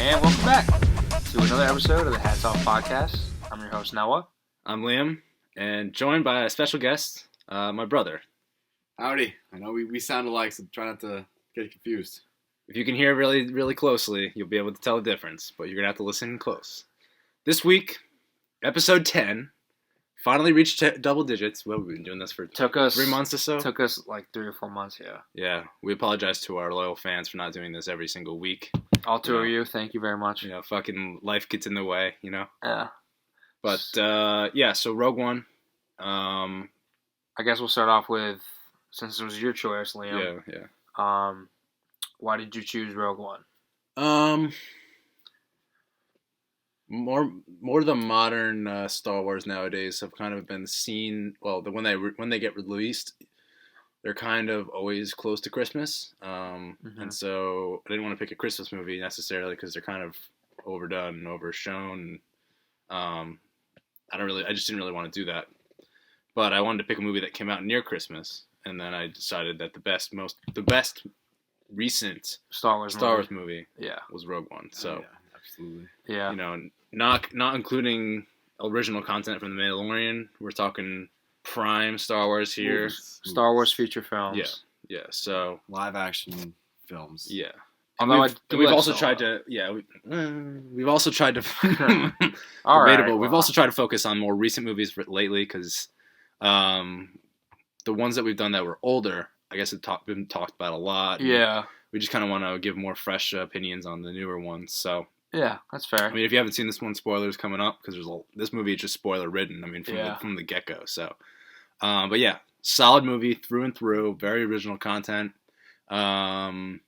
And welcome back to another episode of the Hats Off Podcast. I'm your host, Noah. I'm Liam, and joined by a special guest, my brother. Howdy. I know we sound alike, so try not to get confused. If you can hear really, really closely, you'll be able to tell the difference, but you're going to have to listen close. This week, episode 10, finally reached double digits. Well, we've been doing this for 3 months or so. Took us like 3 or 4 months, yeah. Yeah, we apologize to our loyal fans for not doing this every single week. All two of you, thank you very much. Fucking life gets in the way, Yeah. But, so Rogue One. I guess we'll start off with, since it was your choice, Liam. Yeah. Why did you choose Rogue One? More the modern Star Wars nowadays have kind of been seen. Well, when they get released, they're kind of always close to Christmas, and so I didn't want to pick a Christmas movie necessarily because they're kind of overdone and overshown. I just didn't really want to do that, but I wanted to pick a movie that came out near Christmas, and then I decided that the best recent Star Wars movie was Rogue One. So absolutely. Yeah. Not including original content from The Mandalorian. We're talking prime Star Wars here. Star Wars feature films. Yeah. So live action films. Yeah. Although we've also tried to. Yeah. We've also tried to. All right. We've also tried to focus on more recent movies lately because the ones that we've done that were older, I guess, have been talked about a lot. Yeah. We just kind of want to give more fresh opinions on the newer ones. So. Yeah, that's fair. I mean, if you haven't seen this one, spoilers coming up because this movie is just spoiler ridden. I mean, from the get go. So, but yeah, solid movie through and through. Very original content. It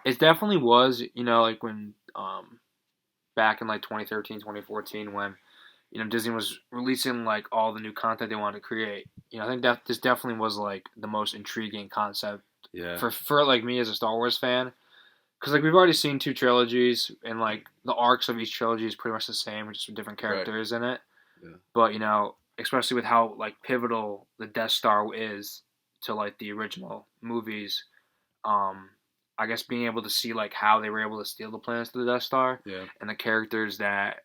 definitely was. Like when back in like 2013, 2014, when Disney was releasing like all the new content they wanted to create. I think that this definitely was like the most intriguing concept. Yeah. For like me as a Star Wars fan. Because, like, we've already seen 2 trilogies, and, like, the arcs of each trilogy is pretty much the same, just with different characters in it. Yeah. But, especially with how, like, pivotal the Death Star is to, like, the original movies, I guess being able to see, like, how they were able to steal the plans to the Death Star and the characters that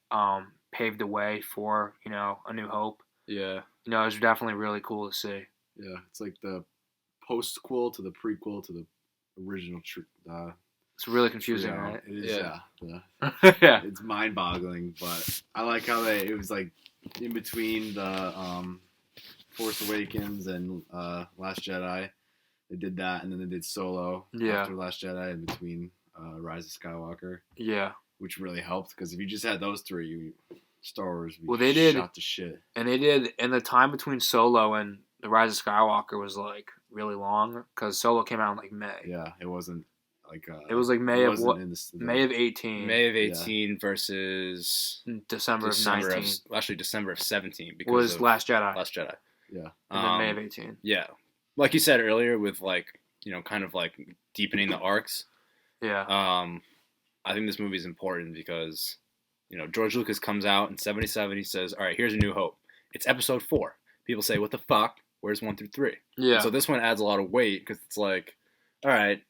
paved the way for, A New Hope. Yeah. It was definitely really cool to see. Yeah, it's like the post-quel to the prequel to the original It's really confusing, right? It is, yeah. Yeah. It's mind-boggling, but I like how it was like in between the Force Awakens and Last Jedi. They did that, and then they did Solo after Last Jedi in between Rise of Skywalker. Yeah. Which really helped, because if you just had those 3, Star Wars would be shot to shit. And they did, and the time between Solo and the Rise of Skywalker was like really long, because Solo came out in like May. Yeah, it wasn't. It was like May of 18. May of 18 versus December of 19. Actually, December of 17 because was Last Jedi. Last Jedi. Yeah. And then May of 18. Yeah, like you said earlier, with like kind of like deepening the arcs. Yeah. I think this movie is important because George Lucas comes out in 77. He says, "All right, here's A New Hope. It's episode 4." People say, "What the fuck? Where's 1 through 3?" Yeah. And so this one adds a lot of weight because it's like, all right.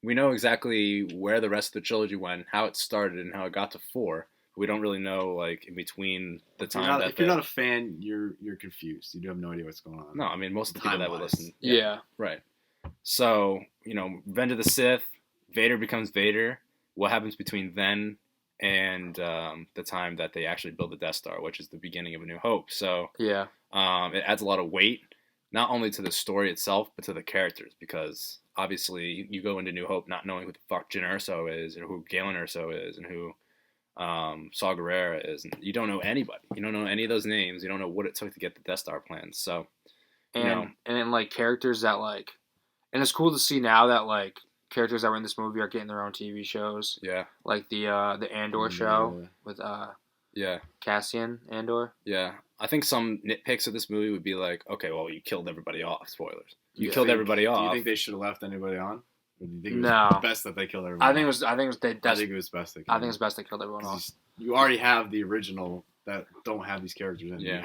We know exactly where the rest of the trilogy went, how it started, and how it got to 4. We don't really know, like, in between the time if you're not a fan, you're confused. You have no idea what's going on. No, I mean, most of the people that would listen. Yeah. Right. So, Revenge of the Sith, Vader becomes Vader. What happens between then and the time that they actually build the Death Star, which is the beginning of A New Hope. So, yeah, it adds a lot of weight, not only to the story itself, but to the characters, because obviously you go into New Hope not knowing who the fuck Jyn Erso is, or who Galen Erso is, and who Saw Gerrera is. And you don't know anybody. You don't know any of those names. You don't know what it took to get the Death Star plans. So, and like characters that like, and it's cool to see now that like characters that were in this movie are getting their own TV shows. Yeah. Like the Andor show with Cassian Andor. Yeah. I think some nitpicks of this movie would be like, okay, well, you killed everybody off. Spoilers. You killed everybody off. Do you think they should have left anybody on? Or do you think it No. was best that they killed everyone? I think it was best they I think it's best they killed everyone off. You already have the original that don't have these characters in it. Yeah.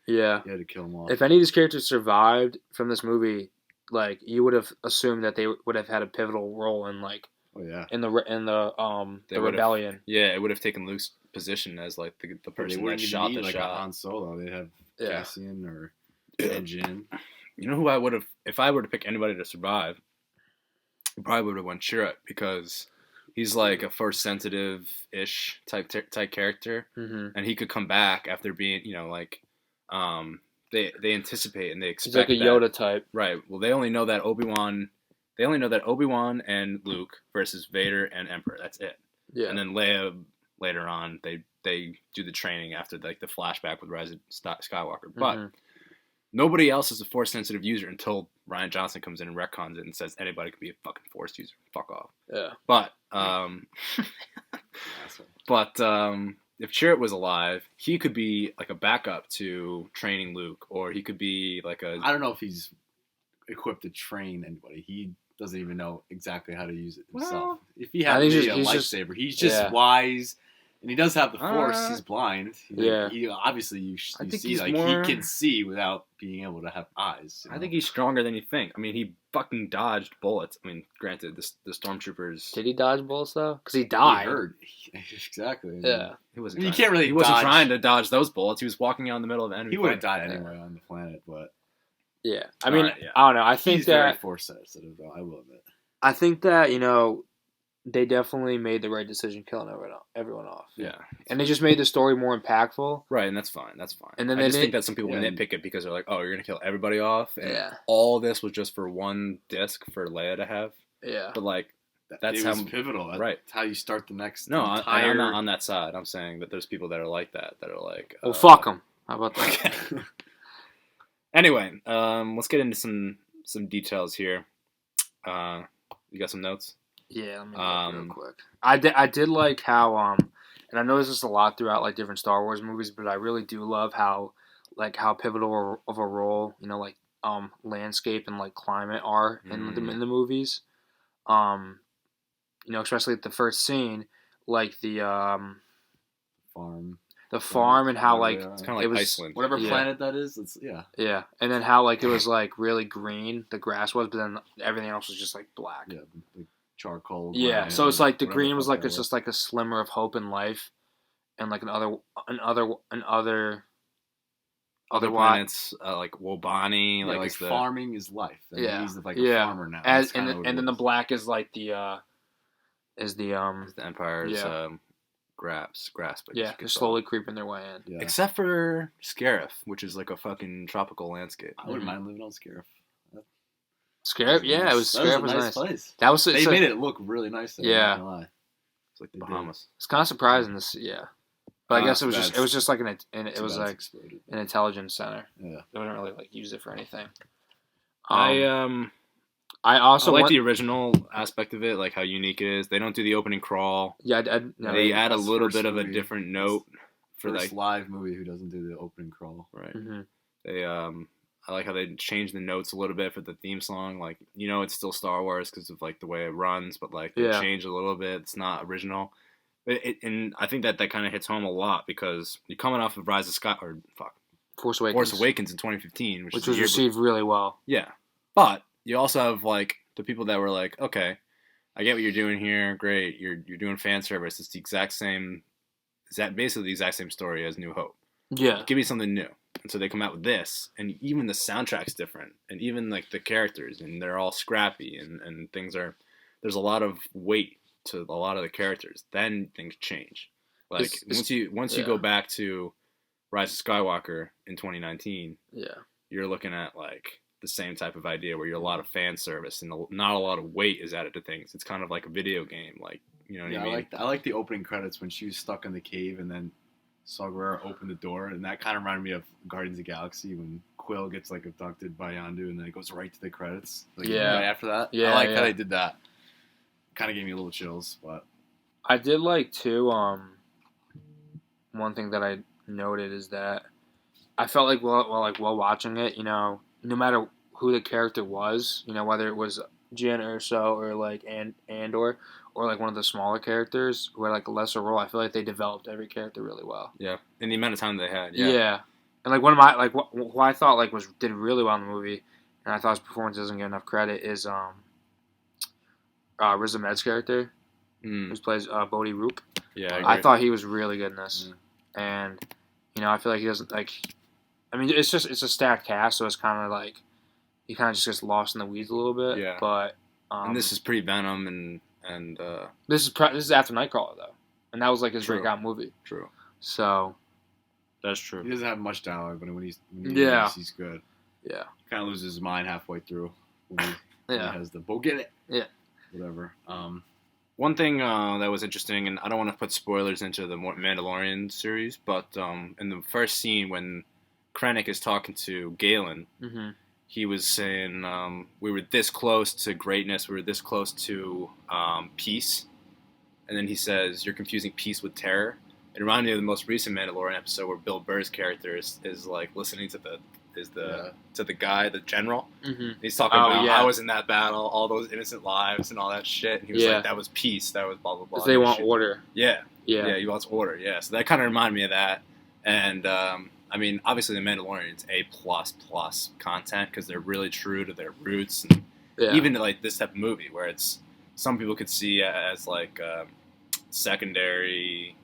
You had to kill them all. If any of these characters survived from this movie, like you would have assumed that they would have had a pivotal role in like Oh yeah. In the They would've- rebellion. Yeah, it would have taken Luke's position as like the person that shot the like shot. a Han Solo. They'd have Cassian or Jin. You know who I would have, if I were to pick anybody to survive, I probably would have went Chirrut, because he's like a force sensitive ish type character, and he could come back after being, they anticipate and they expect. He's like a Yoda type, right? Well, they only know that Obi-Wan and Luke versus Vader and Emperor. That's it. Yeah. And then Leia later on, they do the training after like the flashback with Rise of Skywalker, but. Nobody else is a force-sensitive user until Rian Johnson comes in and retcons it and says anybody can be a fucking force user. Fuck off. Yeah. But, if Chirrut was alive, he could be like a backup to training Luke, or he could be like a... I don't know if he's equipped to train anybody. He doesn't even know exactly how to use it himself. Well, if he had a lightsaber, he's just wise. And he does have the Force. He's blind. He obviously you see like he can see without being able to have eyes. I think he's stronger than you think. I mean, he fucking dodged bullets. I mean, granted, the stormtroopers. Did he dodge bullets though? Because he died. He heard. Exactly. Yeah. He wasn't. You can't really. He wasn't trying to dodge those bullets. He was walking out in the middle of enemy. He would have died anyway on the planet, but. Yeah, I mean, I don't know. I think he's that very Force sensitive, though. I will admit. I think that they definitely made the right decision killing everyone off. Yeah. And they just made the story more impactful. Right, and that's fine. And then I just think that some people nitpick it because they're like, oh, you're going to kill everybody off? And all this was just for one disc for Leia to have? Yeah. But, like, that's it was pivotal. That's how you start the next I'm not on that side. I'm saying that there's people that are like that are like... well, fuck them. How about that? Anyway, let's get into some details here. You got some notes? Yeah, let me look real quick. I did like how and I know this is a lot throughout like different Star Wars movies, but I really do love how pivotal of a role landscape and like climate are in the movies. Especially at the first scene, like the farm and how like it's kind of like Iceland, whatever planet that is. Yeah, and then how like it was like really green, the grass was, but then everything else was just like black. Yeah, like charcoal. Yeah, so it's like the green was like it's just like a slimmer of hope in life, and like other planets like Wobani, like farming is life. He's like a farmer now. And then the black is like the Empire's grasp. They're slowly creeping their way in. Yeah. Except for Scarif, which is like a fucking tropical landscape. I wouldn't mind living on Scarif. Scarif, yeah, it was Scarif was nice. Place. That was they made it look really nice. There, yeah, it's like the Bahamas. It's kind of surprising this, but I guess it was just like an intelligence center. Yeah, they wouldn't really like use it for anything. I also like the original aspect of it, like how unique it is. They don't do the opening crawl. Yeah, they add a little bit of a different note for like live movie who doesn't do the opening crawl. Right. Mm-hmm. They I like how they changed the notes a little bit for the theme song. Like, it's still Star Wars because of like the way it runs, but like they changed a little bit. It's not original. And I think that kind of hits home a lot because you're coming off of Force Awakens in 2015, which was received really well. Yeah, but you also have like the people that were like, okay, I get what you're doing here. Great, you're doing fan service. It's the exact same. Is that basically the exact same story as New Hope? Yeah, give me something new. And so they come out with this, and even the soundtrack's different, and even like the characters, and they're all scrappy, and there's a lot of weight to a lot of the characters. Then things change. Like once you go back to Rise of Skywalker in 2019, you're looking at like the same type of idea where you're a lot of fan service and not a lot of weight is added to things. It's kind of like a video game, like what I mean. I like the opening credits when she was stuck in the cave and then Saw Gerrera open the door, and that kind of reminded me of Guardians of the Galaxy when Quill gets like abducted by Yondu, and then it goes right to the credits. Like, right after that. Yeah, I like how they did that. Kind of gave me a little chills, but I did like too. One thing that I noted is that I felt like while watching it, no matter who the character was, whether it was Jyn Erso or like Andor or like one of the smaller characters who had like a lesser role, I feel like they developed every character really well. Yeah, in the amount of time they had. Yeah, and like one of my who I thought like did really well in the movie, and I thought his performance doesn't get enough credit is Riz Ahmed's character, who plays Bodhi Rook. Yeah, I thought he was really good in this, and I feel like he doesn't like. I mean, it's a stacked cast, so it's kind of like he kind of just gets lost in the weeds a little bit. Yeah. But and this is pre-Venom and this is after Nightcrawler though, and that was like his breakout movie. True. So that's true. He doesn't have much dialogue, but when he's he's good. Yeah. He kind of loses his mind halfway through when he has the "Go get it." Yeah. Whatever. One thing that was interesting, and I don't want to put spoilers into the Mandalorian series, but in the first scene when Krennic is talking to Galen, he was saying, we were this close to greatness, we were this close to peace. And then he says, you're confusing peace with terror. It reminded me of the most recent Mandalorian episode where Bill Burr's character is like listening to the guy, the general. He's talking about, I was in that battle, all those innocent lives and all that shit. And he was like, that was peace, that was blah, blah, blah. They want order. Yeah, he wants order, yeah. So that kind of reminded me of that. And, I mean, obviously, The Mandalorian's A++ content because they're really true to their roots, and even to, like this type of movie where it's some people could see as like secondary.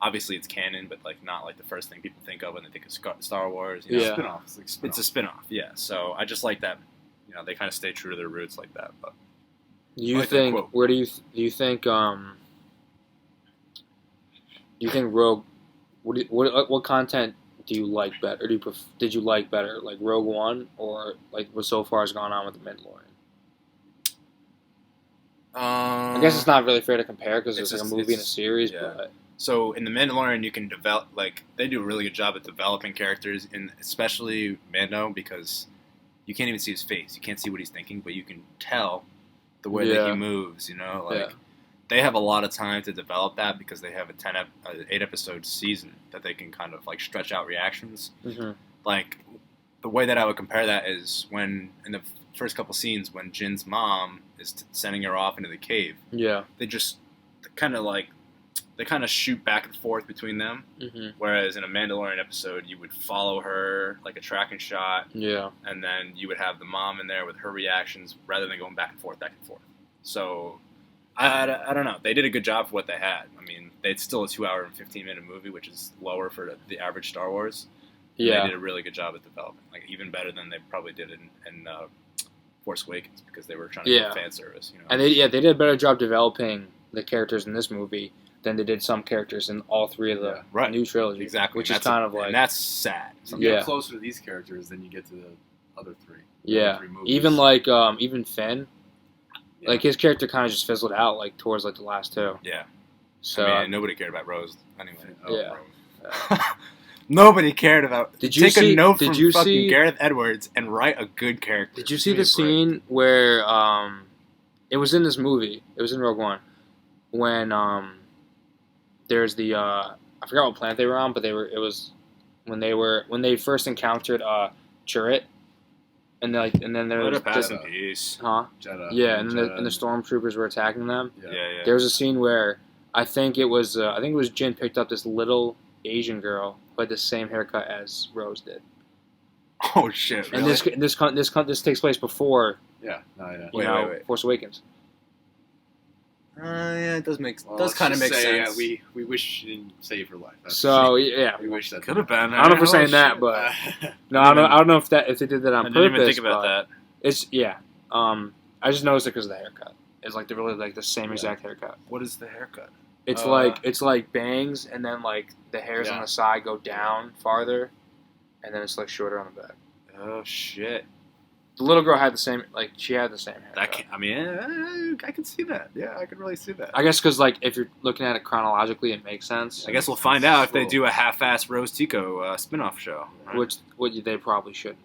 Obviously it's canon, but like not like the first thing people think of when they think of Star Wars. Spin-off. It's a spin-off. Yeah. So I just like that. They kind of stay true to their roots like that. But you think where do you think Rogue? What content do you like better? Or did you like better, like Rogue One, or like what so far has gone on with The Mandalorian? I guess it's not really fair to compare because it's like a movie and a series. Yeah. But so in The Mandalorian, you can develop they do a really good job at developing characters, and especially Mando because you can't even see his face, you can't see what he's thinking, but you can tell the way that he moves. They have a lot of time to develop that because they have a 8 episode season that they can kind of like stretch out reactions. Like the way that I would compare that is when in the first couple scenes when Jin's mom is sending her off into the cave. Yeah, they kind of shoot back and forth between them. Whereas in a Mandalorian episode, you would follow her like a tracking shot. Yeah, and then you would have the mom in there with her reactions rather than going back and forth. So. I don't know. They did a good job for what they had. I mean, it's still a 2-hour and 15-minute movie, which is lower for the average Star Wars. Yeah. They did a really good job at developing, like even better than they probably did in Force Awakens because they were trying to do fan service. And they did a better job developing the characters in this movie than they did some characters in all 3 of the new trilogy. Exactly. Which is kind of like... And that's sad. So you get closer to these characters than you get to the other 3. Yeah. 3 movies. Even Finn... Yeah. Like his character kind of just fizzled out, like towards like the last 2. Yeah. So I mean, nobody cared about Rose anyway. Rose. Nobody cared about. Take a note from fucking Gareth Edwards and write a good character. Did you see the scene where it was in this movie? It was in Rogue One when there's the I forgot what planet they were on, but it was when they first encountered Chirrut. And then there was pass in peace. Huh? Jeddah. Yeah, and the stormtroopers were attacking them. Yeah. There was a scene where I think it was Jin picked up this little Asian girl who had the same haircut as Rose did. Oh shit! And really? this takes place before. Yeah. Wait. Force Awakens. Yeah, it does kind of make sense. We wish she didn't save her life. We wish that could have been. I don't know if we're saying that, but I don't know if they did that on purpose. I didn't even think about that. It's I just noticed it because of the haircut. It's like the same exact haircut. What is the haircut? It's like bangs, and then like the hairs on the side go down farther, and then it's like shorter on the back. Oh shit. The little girl had the same haircut. I can see that. Yeah, I can really see that. I guess because like if you're looking at it chronologically, it makes sense. I guess we'll find out if they do a half-assed Rose Tico spin-off show, right? Which they probably shouldn't.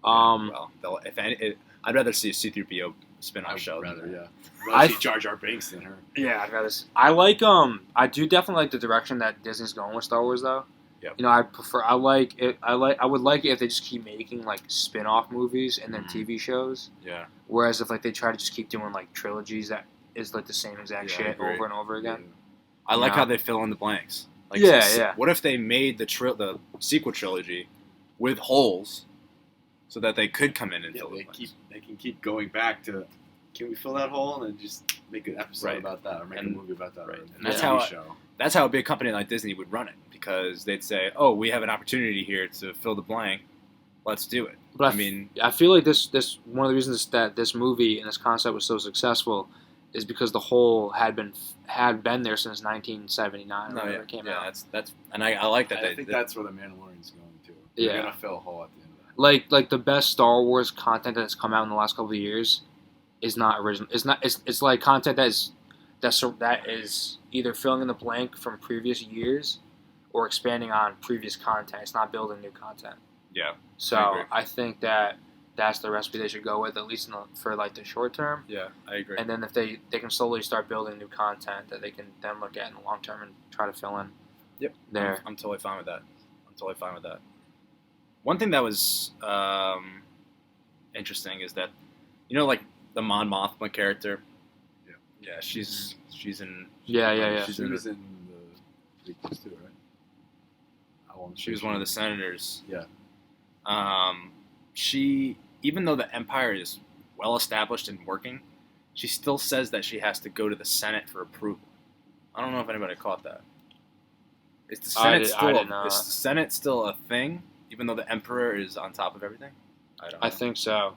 Well, I'd rather see a C-3PO spin-off show. I'd see Jar Jar Binks than her. Yeah, I'd rather. I do definitely like the direction that Disney's going with Star Wars, though. Yep. I like it. I would like it if they just keep making like spin-off movies and then TV shows. Yeah. Whereas if like they try to just keep doing like trilogies that is like the same exact shit over and over again. Yeah. I like how they fill in the blanks. Like, what if they made the sequel trilogy with holes, so that they could come in and fill the blanks? They can keep going back to can we fill that hole and then just make an episode about that, or make a movie about that, right. or And that's how a big company like Disney would run it, because they'd say, "Oh, we have an opportunity here to fill the blank. Let's do it." But I feel like this one of the reasons that this movie and this concept was so successful is because the hole had been there since 1979. No, it came out. That's and I like that. I think that's where the Mandalorian's going to. Yeah. They're gonna fill a hole at the end of that. Like the best Star Wars content that's come out in the last couple of years is not original. It's like content that is either filling in the blank from previous years or expanding on previous content. It's not building new content. Yeah. So I think that's the recipe they should go with, at least for like the short term. Yeah, I agree. And then if they can slowly start building new content that they can then look at in the long term and try to fill in. Yep. There. I'm totally fine with that. One thing that was interesting is that, like the Mon Mothma character. Yeah. Yeah, she's in. Yeah. She was in the prequels too, right? She was one of the senators. Yeah. She, even though the Empire is well established and working, she still says that she has to go to the Senate for approval. I don't know if anybody caught that. Is the Senate still a thing, even though the Emperor is on top of everything? I think so.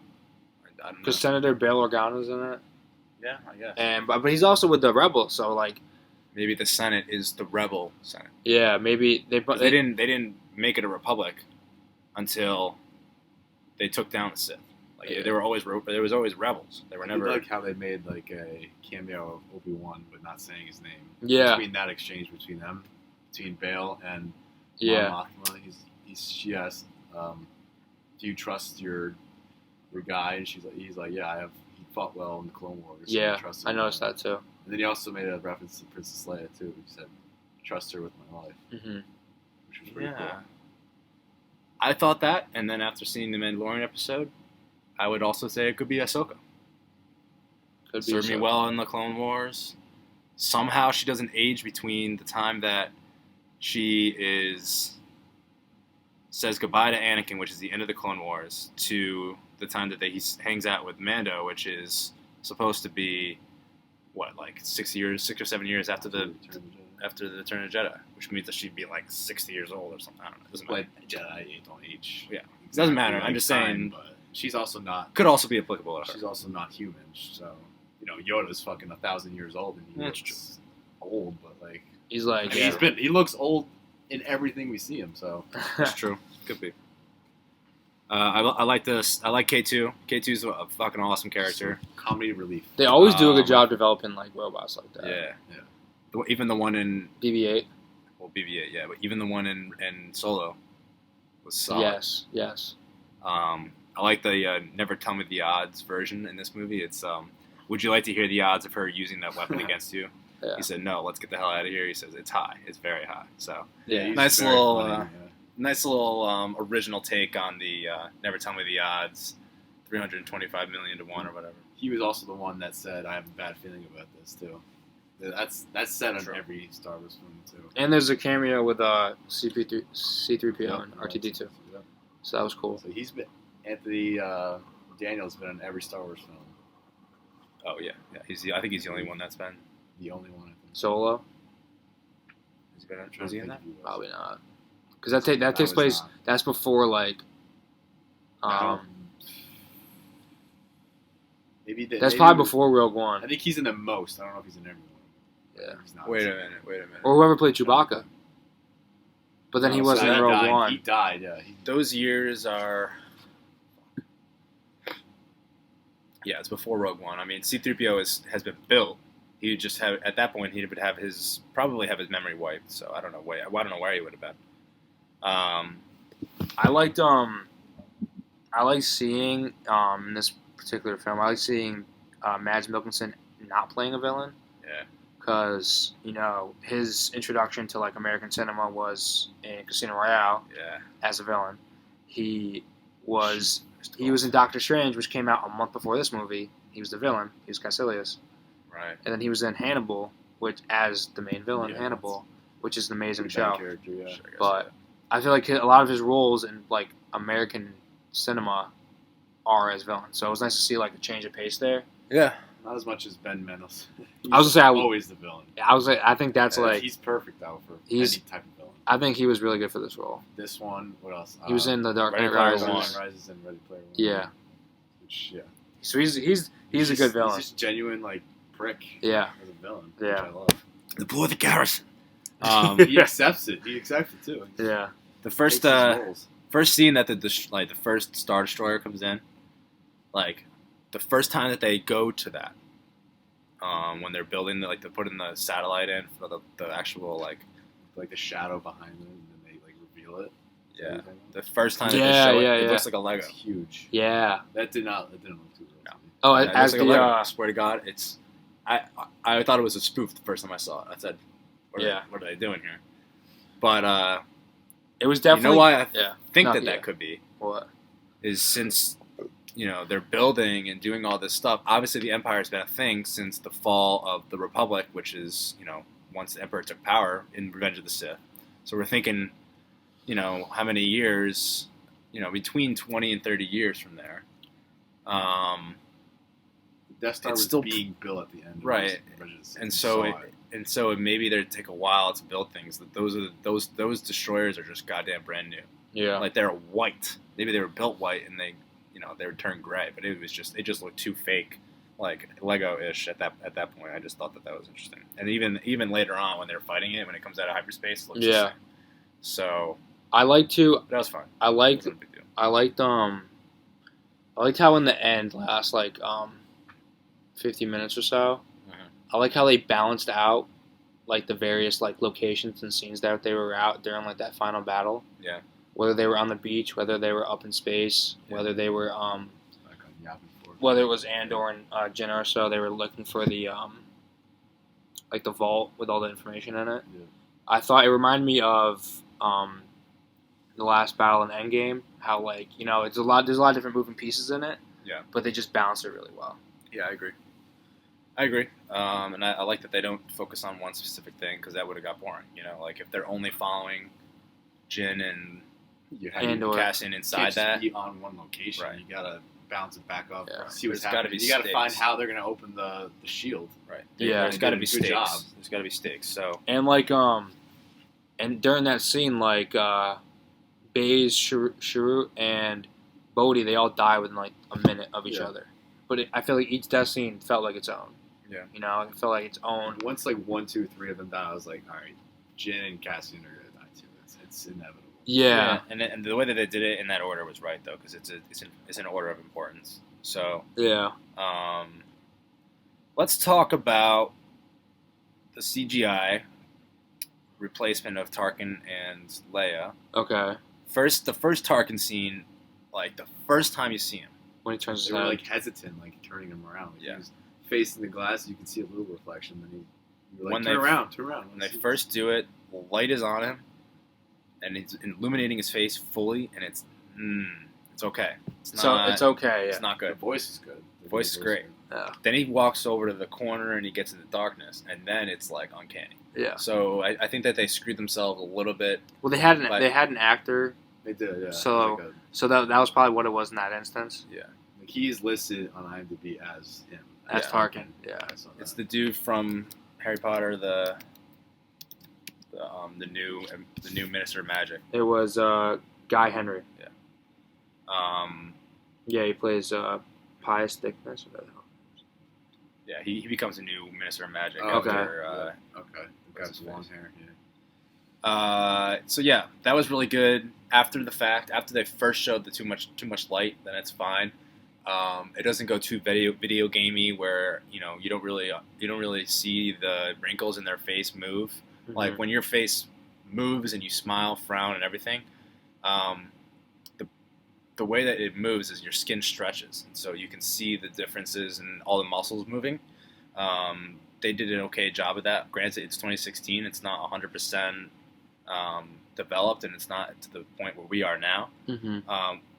I don't know. Because Senator Bail Organa's in it. Yeah, I guess. And but he's also with the rebels, so like maybe the Senate is the rebel Senate. Yeah, maybe they didn't make it a republic until they took down the Sith. Like there was always rebels. They were never. I like how they made like a cameo of Obi-Wan, but not saying his name. Yeah. Between that exchange between them, between Bail and Mon Mothma, she asked, "Do you trust your guy?" And he's like, "Yeah, he fought well in the Clone Wars." Yeah, so I noticed that too. And then he also made a reference to Princess Leia too. He said, "Trust her with my life," which was pretty cool. I thought that, and then after seeing the Mandalorian episode, I would also say it could be Ahsoka. Served me well in the Clone Wars. Somehow she doesn't age between the time that she says goodbye to Anakin, which is the end of the Clone Wars, to the time that he hangs out with Mando, which is supposed to be like 6 or 7 years after the Return of the Jedi, which means that she'd be like 60 years old or something. I don't know. It doesn't matter. Jedi don't age. Yeah, it doesn't matter. I'm just saying. But she's also not. Could also be applicable to her. She's also not human. So Yoda's fucking 1,000 years old, and he looks old, but like he's like he looks old in everything we see him. So that's true. Could be. I like this. I like K2. K2's a fucking awesome character. Comedy relief. They always do a good job developing like robots like that. Yeah. Even the one in BB-8. Well, BB-8, yeah, but even the one in Solo was solid. Yes. I like the Never Tell Me the Odds version in this movie. It's would you like to hear the odds of her using that weapon against you? Yeah. He said, no, let's get the hell out of here. He says, it's high. It's very high. So nice little original take on the Never Tell Me the Odds, 325 million to 1 or whatever. He was also the one that said, I have a bad feeling about this too. That's said on every Star Wars film too. And there's a cameo with C-3PO and R2-D2. Yep. So that was cool. So he's been Anthony Daniels been in every Star Wars film. Oh yeah. I think he's the only one that's been the only one. I think. Solo. Was he in that? Probably not. Because that takes place. Not. That's before like. Maybe that's probably before Rogue One. I think he's in the most. I don't know if he's in everyone. Yeah. Wait a minute. Or whoever played Chewbacca. But then he wasn't in Rogue One. He died, yeah. Those years are... Yeah, it's before Rogue One. I mean, C-3PO has been built. He would just have... At that point, he would probably have his memory wiped. So I don't know where he would have been. I liked seeing in this particular film. I like seeing Mads Mikkelsen not playing a villain. Yeah. Because his introduction to like American cinema was in Casino Royale. Yeah. As a villain, he was in Doctor Strange, which came out a month before this movie. He was the villain. He was Caecilius. Right. And then he was in Hannibal, which as the main villain, Hannibal, which is an amazing show. Character, yeah. But I feel like a lot of his roles in like American cinema are as villains. So it was nice to see like a change of pace there. Yeah. Not as much as Ben Mendelsohn. I was gonna say always the villain. I think that's he's perfect though for any type of villain. I think he was really good for this role. This one, what else? He was in The Dark Knight Rises and Ready Player One. Yeah. Which, yeah. So he's a good villain. He's just genuine like prick. Yeah. As a villain. Yeah. Which I love. Deploy the garrison. He accepts it. He accepts it too. Yeah. The first scene that the first Star Destroyer comes in, like the first time that they go to that, when they're building they're putting the satellite in for the actual like the shadow behind them, and then they like reveal it. Yeah. The first time that they show it, it looks like a Lego. It's huge. Yeah. That didn't look too real. No. Oh, it as like I swear to God, I thought it was a spoof the first time I saw it. I said, what are they doing here? But it was definitely. You know why I think that could be? What? Is since they're building and doing all this stuff. Obviously, the Empire's been a thing since the fall of the Republic, which is once the Emperor took power in Revenge of the Sith. So we're thinking, how many years, between 20 and 30 years from there. Death Star was still being built at the end, right? And so maybe they'd take a while to build things. That those destroyers are just goddamn brand new. Yeah, like they're white. Maybe they were built white and they would turn gray, but it just looked too fake, like Lego-ish at that point. I just thought that was interesting. And even later on when they're fighting it, when it comes out of hyperspace, it looks the same. So I like to. That was fun. I liked how in the end, last 50 minutes or so, I like how they balanced out like the various locations and scenes that they were out during that final battle. Yeah. Whether they were on the beach, whether they were up in space, whether they were whether it was Andor and Jyn Erso, they were looking for the the vault with all the information in it. Yeah. I thought it reminded me of the last battle in Endgame. How there's a lot of different moving pieces in it. Yeah. But they just balanced it really well. Yeah, I agree. And I like that they don't focus on one specific thing because that would have got boring. If they're only following Jyn and Cassian inside that, be on one location. Right. You gotta bounce it back up. Yeah. See what's happening. You gotta find how they're gonna open the shield. Right. Yeah. There's got to be good stakes. Job. There's got to be stakes. So and and during that scene, Baze, Sharut, and Bodhi, they all die within a minute of each other. But I feel like each death scene felt like its own. Yeah. It felt like its own. Once 1, 2, 3 of them died, I was like, all right, Jyn and Cassian are gonna die too. It's inevitable. Yeah. And the way that they did it in that order was right though, because it's an order of importance. So yeah. Let's talk about the CGI replacement of Tarkin and Leia. Okay. The first Tarkin scene, the first time you see him, when he turns his head, they were hesitant, turning him around. He was facing the glass, you can see a little reflection. Then you were turn around. When they first do it, the light is on him, and it's illuminating his face fully, and it's okay. It's okay. Yeah. It's not good. The voice is good. The voice is great. Yeah. Then he walks over to the corner and he gets into darkness, and then it's uncanny. Yeah. So I think that they screwed themselves a little bit. Well, they had an actor. They did. Yeah. So that was probably what it was in that instance. Yeah. He's listed on IMDb as him. As Tarkin. Yeah. It's the dude from Harry Potter, the new Minister of Magic. It was Guy Henry. Yeah. Yeah, he plays Pius Thickness. Yeah, he becomes a new Minister of Magic. Okay. Okay. The guy's long hair. Yeah. So yeah, that was really good. After the fact, after they first showed the too much light, then it's fine. It doesn't go too video gamey where you don't really see the wrinkles in their face move. Mm-hmm. Like when your face moves and you smile, frown, and everything, the way that it moves is your skin stretches, and so you can see the differences in all the muscles moving. They did an okay job of that. Granted, it's 2016; it's not 100% developed, and it's not to the point where we are now. Mm-hmm.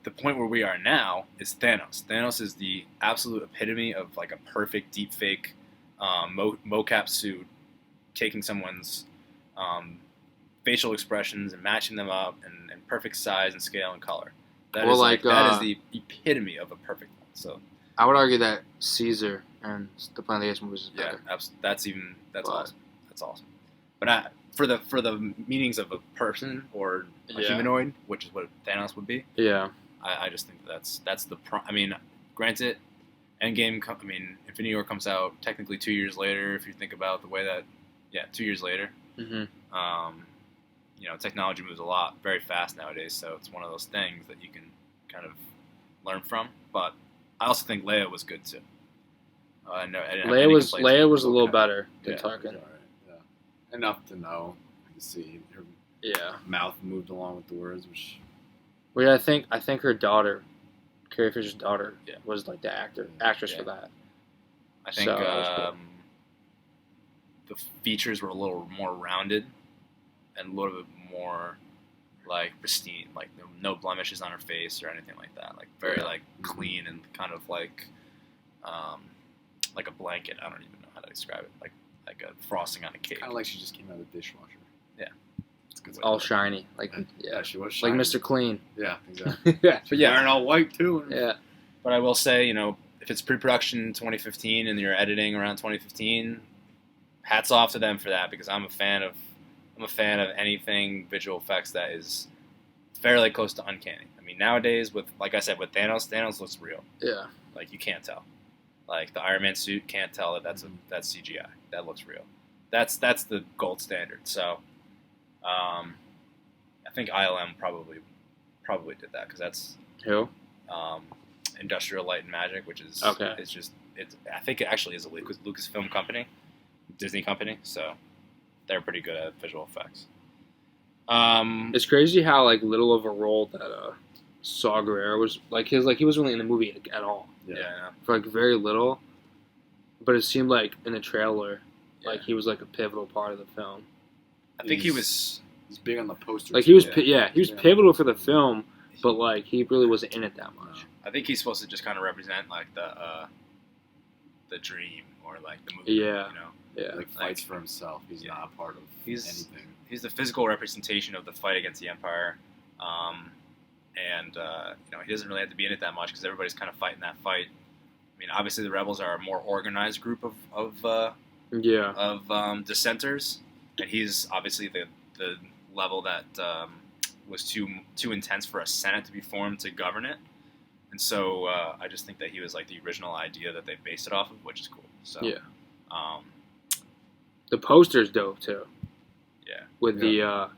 The point where we are now is Thanos. Thanos is the absolute epitome of a perfect deep fake mocap suit, taking someone's facial expressions and matching them up in perfect size and scale and color. That is the epitome of a perfect one. So I would argue that Caesar and the Planet of the Apes movies is better. Yeah, that's awesome. That's awesome. But for the meanings of a person or a humanoid, which is what Thanos would be. Yeah. I just think that's the. I mean, granted, Endgame. Infinity War comes out technically 2 years later. If you think about the way that, 2 years later. Mm-hmm. Technology moves a lot, very fast nowadays. So it's one of those things that you can kind of learn from. But I also think Leia was good too. Leia was a little better than Tarkin. Right. Yeah. Enough to know, to see her mouth moved along with the words, which. Well, yeah, I think her daughter, Carrie Fisher's daughter, was like the actress for that. I think the features were a little more rounded and a little bit more like pristine, like no blemishes on her face or anything like that. Like very like clean and kind of like a blanket. I don't even know how to describe it. Like a frosting on a cake. Kind of like she just came out of the dishwasher. Yeah. It's all shiny, she was shiny. like Mr. Clean. Yeah, exactly. But wearing all white too. Yeah, but I will say, if it's pre-production in 2015 and you're editing around 2015, hats off to them for that because I'm a fan of anything visual effects that is fairly close to uncanny. I mean, nowadays like I said, with Thanos looks real. Yeah, like you can't tell. Like the Iron Man suit can't tell that that's CGI. That looks real. That's the gold standard. So. I think ILM probably did that because that's who Industrial Light and Magic, which is okay. I think it actually is a Lucasfilm company, Disney company, so they're pretty good at visual effects. It's crazy how like little of a role that Saw Gerrera was he wasn't really in the movie at all. Yeah. For like very little, but it seemed like in the trailer, like he was like a pivotal part of the film. I think he's big on the poster. Like he was pivotal for the film, but like he really wasn't in it that much. I think he's supposed to just kind of represent like the dream or like the movie. Yeah. Like fights for himself. He's not a part of anything. He's the physical representation of the fight against the Empire, he doesn't really have to be in it that much because everybody's kind of fighting that fight. I mean, obviously the rebels are a more organized group of dissenters. And he's obviously the level that was too intense for a Senate to be formed to govern it. And so I just think that he was like the original idea that they based it off of, which is cool. So the poster's dope too. Yeah. With the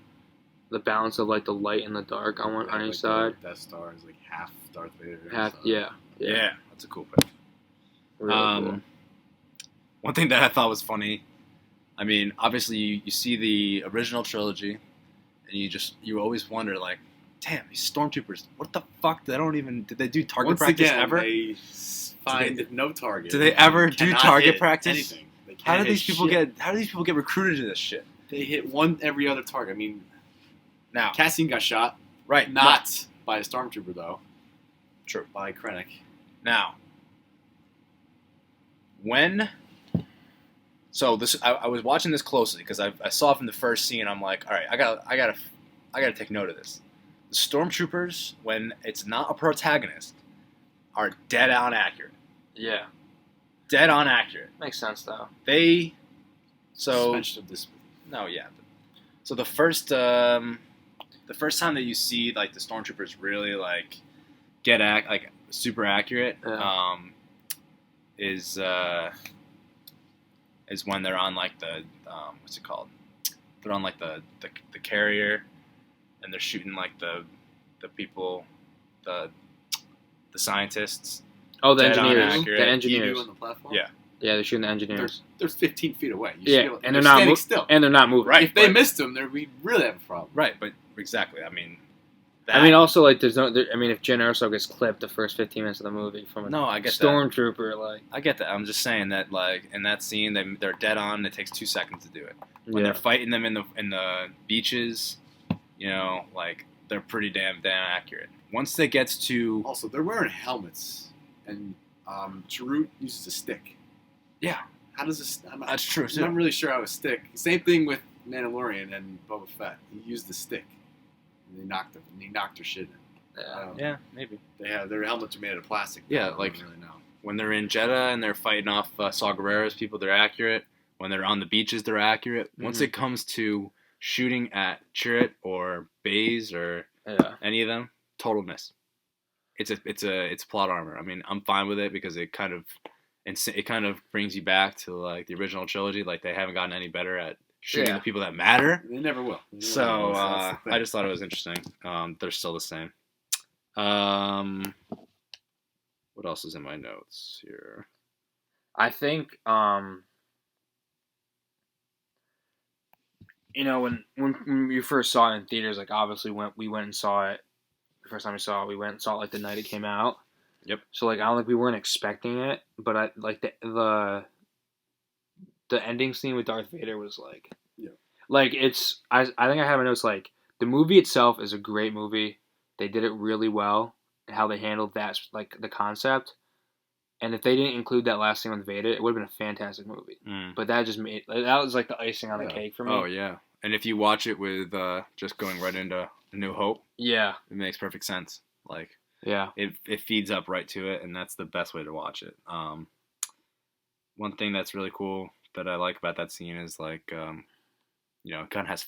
balance of like the light and the dark on each side. Death Star is like half Darth Vader. Yeah. That's a cool picture. Really cool. One thing that I thought was funny. I mean, obviously you see the original trilogy, and you always wonder like, damn, these stormtroopers, what the fuck? Did they do target practice ever? They find no target. Do they ever do target practice? Anything. How do these people get recruited to this shit? They hit one every other target. I mean, now Cassian got shot, right? Not by a stormtrooper though. True. By Krennic. Now, so this, I was watching this closely because I saw from the first scene. I'm like, all right, I gotta take note of this. The stormtroopers, when it's not a protagonist, are dead on accurate. Yeah. Dead on accurate. Makes sense though. Suspension of disbelief. No, yeah. So the first time that you see like the stormtroopers really like get super accurate, is when they're on like the what's it called? They're on like the carrier, and they're shooting like the people, the scientists. Oh, the engineers. The engineers on the platform. Yeah, they're shooting the engineers. They're 15 feet away. And they're not still. And they're not moving. Right. If they missed them, we really have a problem. Right, but exactly. I mean, also like there's no. If Jyn Erso gets clipped the first 15 minutes of the movie from a stormtrooper, like I get that. I'm just saying that like in that scene they're dead on. It takes 2 seconds to do it. When they're fighting them in the beaches, like they're pretty damn accurate. Once it gets to also they're wearing helmets, and Chirrut uses a stick. Yeah. How does this? That's true. I'm not really sure how a stick. Same thing with Mandalorian and Boba Fett. He used the stick. And he knocked her shit in. Yeah, maybe. Their helmets are made out of plastic. Yeah, I don't really know. when they're in Jeddah and they're fighting off Saw Gerrera's people, they're accurate. When they're on the beaches, they're accurate. Once it comes to shooting at Chirrut or Baze or any of them, total miss. It's a plot armor. I mean, I'm fine with it because it kind of brings you back to like the original trilogy. Like they haven't gotten any better at shooting the people that matter. They never will. So I just thought it was interesting. They're still the same. What else is in my notes here? I think when you first saw it in theaters, like obviously we went and saw it. The first time we saw it, we went and saw it like the night it came out. Yep. So like I don't think we weren't expecting it, but I like the ending scene with Darth Vader was like, like it's I think I have my notes like the movie itself is a great movie. They did it really well, how they handled that like the concept. And if they didn't include that last scene with Vader, it would have been a fantastic movie. But that was like the icing on the cake for me. Oh yeah, and if you watch it with just going right into A New Hope, it makes perfect sense. Like it feeds up right to it, and that's the best way to watch it. One thing that's really cool that I like about that scene is like, he kind of has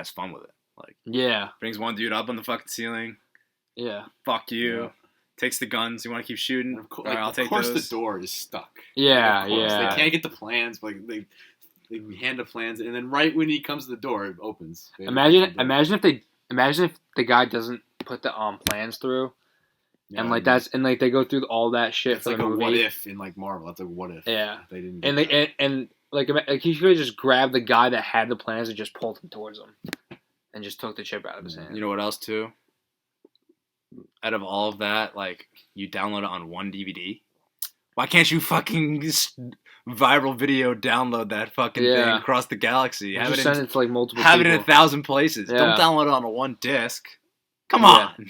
fun with it. Like brings one dude up on the fucking ceiling. Yeah. Fuck you. Yeah. Takes the guns. You want to keep shooting? Of course, I'll take those. Of course, the door is stuck. Yeah, They can't get the plans. But they hand the plans, and then right when he comes to the door, it opens. Imagine if the guy doesn't put the plans through, and like they go through all that shit. It's like a what if in like Marvel. That's a what if. Yeah. They didn't. And like he should have just grabbed the guy that had the plans and just pulled him towards him, and just took the chip out of his hand. You know what else too? Out of all of that, like, you download it on one DVD. Why can't you fucking viral video download that fucking thing across the galaxy? Just send it to like multiple people. Have it in 1,000 places. Yeah. Don't download it on one disc. Come on.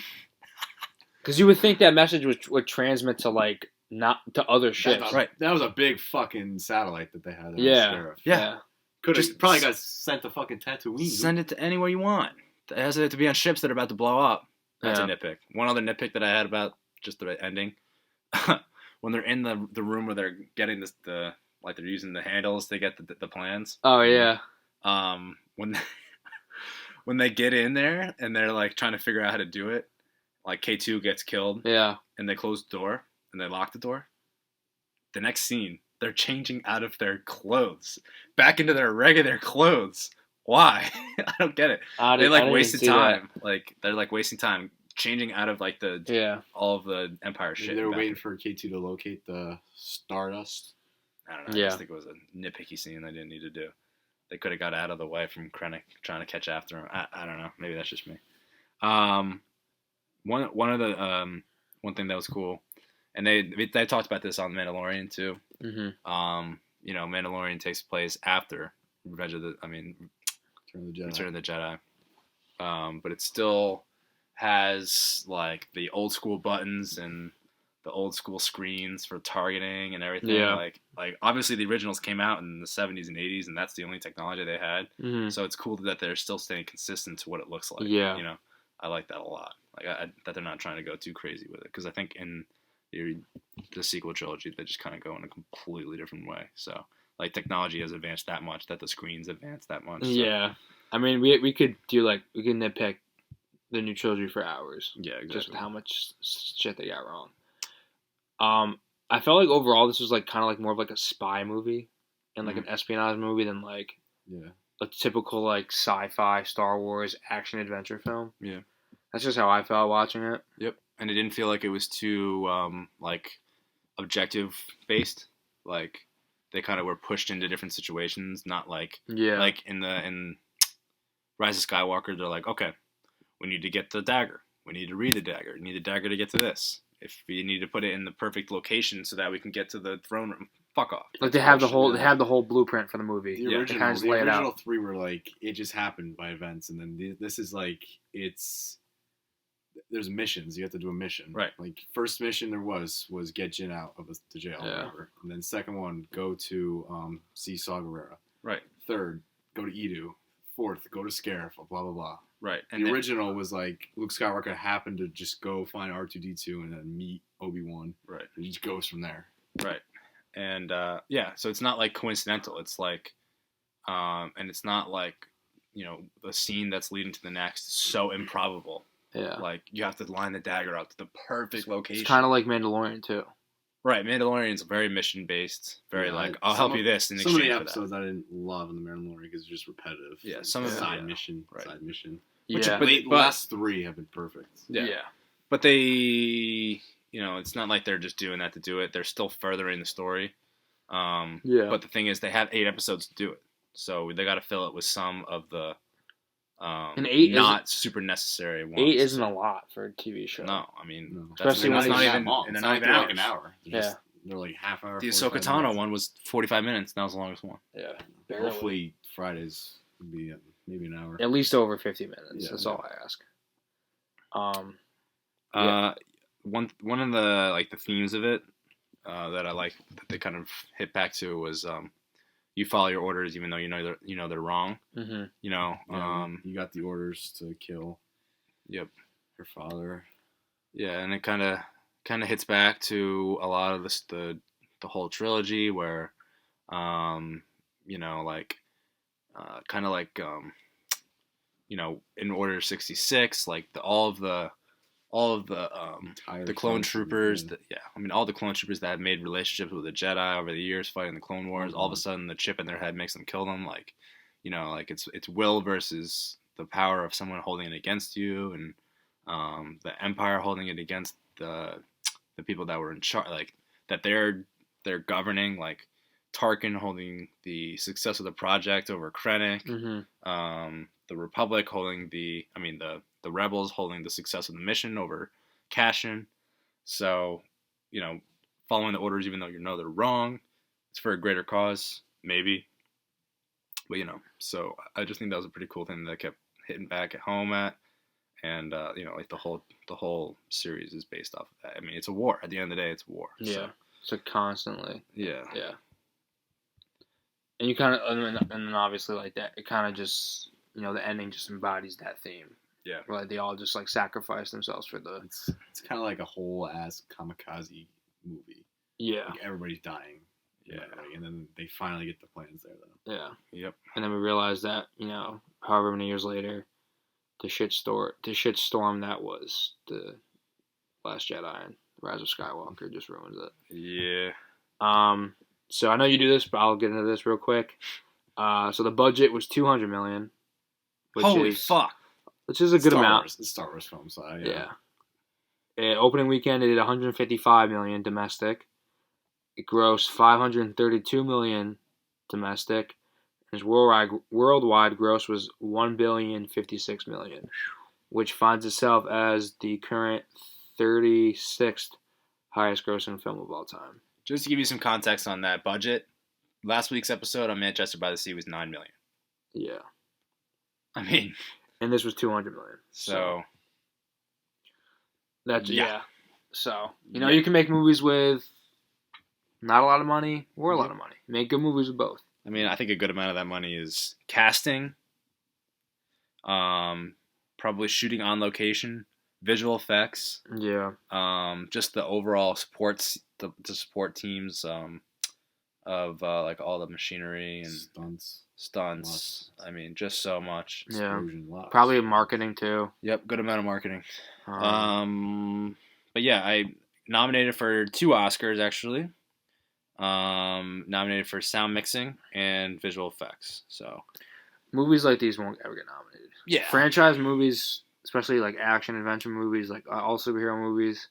Because you would think that message would transmit to like not to other ships. Right. That was a big fucking satellite that they had. Yeah. Could have probably got sent to fucking Tatooine. Send it to anywhere you want. It has to be on ships that are about to blow up. That's a nitpick. One other nitpick that I had about just the ending, when they're in the room where they're getting they're using the handles to get the plans. Oh yeah. When they get in there and they're like trying to figure out how to do it, like K2 gets killed. Yeah. And they close the door and they lock the door. The next scene, they're changing out of their clothes back into their regular clothes. Why? I don't get it. They wasted time. That. Like they're like wasting time changing out of like all of the Empire shit. They were waiting for K2 to locate the Stardust. I don't know. I just think it was a nitpicky scene they didn't need to do. They could have got out of the way from Krennic trying to catch after him. I don't know. Maybe that's just me. One thing that was cool, and they talked about this on Mandalorian too. Mm-hmm. Mandalorian takes place after Return of the Jedi. But it still has like the old school buttons and the old school screens for targeting and everything. Yeah. Like obviously the originals came out in the 70s and 80s, and that's the only technology they had. Mm-hmm. So it's cool that they're still staying consistent to what it looks like. Yeah. I like that a lot. Like that they're not trying to go too crazy with it, because I think in the sequel trilogy they just kind of go in a completely different way. So like technology has advanced that much that the screens advanced that much. So. Yeah. I mean, we could nitpick the new trilogy for hours. Yeah, exactly. Just with how much shit they got wrong. I felt like overall this was like kind of like more of like a spy movie and like an espionage movie than like a typical like sci-fi Star Wars action adventure film. Yeah, that's just how I felt watching it. Yep, and it didn't feel like it was too like objective based. Like they kind of were pushed into different situations, not like like in Rise of Skywalker, they're like, okay, we need to get the dagger. We need to read the dagger. We need the dagger to get to this. If we need to put it in the perfect location so that we can get to the throne room, fuck off. Like they have the whole blueprint for the movie. The original three were like, it just happened by events, and then this is like there's missions. You have to do a mission. Right. Like first mission there was get Jin out of the jail or whatever. And then second one, go to see Saw Gerrera. Right. Third, go to Edu. Fourth, go to Scarif, blah, blah, blah. Right. And the original was like Luke Skywalker happened to just go find R2-D2 and then meet Obi-Wan. Right. And he just goes from there. Right. And so it's not like coincidental. It's like, and it's not like, the scene that's leading to the next is so improbable. Yeah. Like you have to line the dagger out to the perfect location. It's kind of like Mandalorian too. Right, Mandalorian's very mission based. Very I'll help you this in exchange for that. Some of the episodes I didn't love in the Mandalorian because it's just repetitive. Yeah, some of side mission. Yeah. But the last 3 have been perfect. Yeah. But they, it's not like they're just doing that to do it. They're still furthering the story. But the thing is, they have 8 episodes to do it, so they got to fill it with some of the and 8 not super necessary ones. 8 isn't a lot for a TV show. No, I mean, especially when it's not even long. And It's they're not even like an hour. They're like half hour. The Ahsoka Tano one was 45 minutes. That was the longest one. Yeah. Barely. Hopefully Fridays would be maybe an hour. At least over 50 minutes. Yeah, That's all I ask. One of the the themes of it that I like that they kind of hit back to was you follow your orders even though you know they're wrong. Mm-hmm. You got the orders to kill. Yep. Your father. Yeah, and it kind of hits back to a lot of the whole trilogy where in Order 66, like all of the clone troopers all the clone troopers that have made relationships with the Jedi over the years fighting the Clone Wars, all of a sudden the chip in their head makes them kill them, it's will versus the power of someone holding it against you, and the Empire holding it against the people that were in charge, like that they're governing, like Tarkin holding the success of the project over Krennic, the Republic holding the Rebels holding the success of the mission over Cassian. So, following the orders even though you know they're wrong, it's for a greater cause, maybe. But so I just think that was a pretty cool thing that I kept hitting back at home at, and the whole series is based off of that. I mean, it's a war. At the end of the day, it's a war. Yeah. So constantly. Yeah. Yeah. And you kind of, and then obviously like that, it kind of just, the ending just embodies that theme. Yeah. Where they all just like sacrifice themselves for the. It's kind of like a whole ass kamikaze movie. Yeah. Like everybody's dying. Yeah. And then they finally get the plans there though. Yeah. Yep. And then we realize that however many years later, the shitstorm that was the Last Jedi and Rise of Skywalker just ruins it. Yeah. So I know you do this, but I'll get into this real quick. So the budget was $200 million. Holy fuck! Which is a good amount. It's a Star Wars film, so yeah. Opening weekend, it did $155 million domestic. It grossed $532 million domestic. His worldwide gross was $1,056 million, which finds itself as the current 36th highest grossing film of all time. Just to give you some context on that budget, last week's episode on Manchester by the Sea was $9 million. Yeah. I mean, and this was $200 million. So that's yeah. So you can make movies with not a lot of money or a lot of money. Make good movies with both. I mean, I think a good amount of that money is casting, probably shooting on location, visual effects. Yeah. Just the overall supports, the support teams of like all the machinery and stunts. I mean, just so much. Yeah. Probably marketing too. Yep, good amount of marketing. But yeah, I nominated for 2 Oscars actually. Nominated for sound mixing and visual effects. So movies like these won't ever get nominated. Yeah. Franchise movies, especially like action adventure movies, like all superhero movies,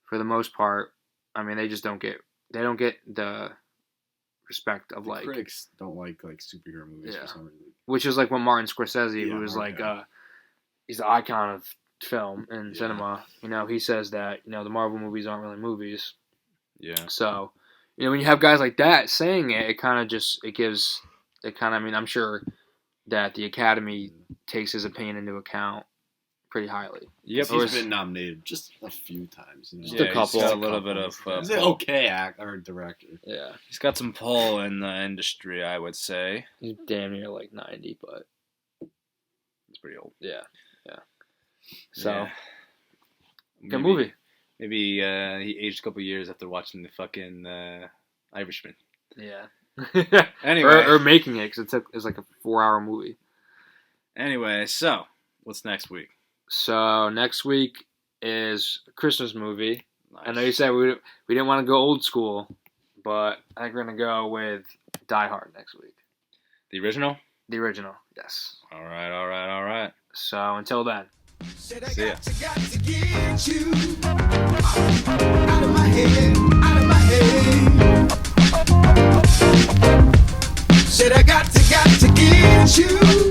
for the most part, I mean, they just don't get the respect of like critics don't like superhero movies for some reason. Which is like what Martin Scorsese, who is like he's the icon of film and cinema. He says that the Marvel movies aren't really movies. Yeah. So when you have guys like that saying it, I'm sure that the Academy takes his opinion into account pretty highly. Yep, he's been nominated just a few times. Just a couple. He's got a little bit of he's an okay actor or director. Yeah, he's got some pull in the industry, I would say. He's damn near like 90, but he's pretty old. Yeah. So, good movie. Maybe he aged a couple years after watching the fucking Irishman. Yeah. Anyway. or making it, because it's like a 4-hour movie. Anyway, so what's next week? So next week is a Christmas movie. Nice. I know you said we didn't want to go old school, but I think we're gonna go with Die Hard next week. The original? The original, yes. All right. So until then. See ya. Got to get you out of my head. Said I got to get you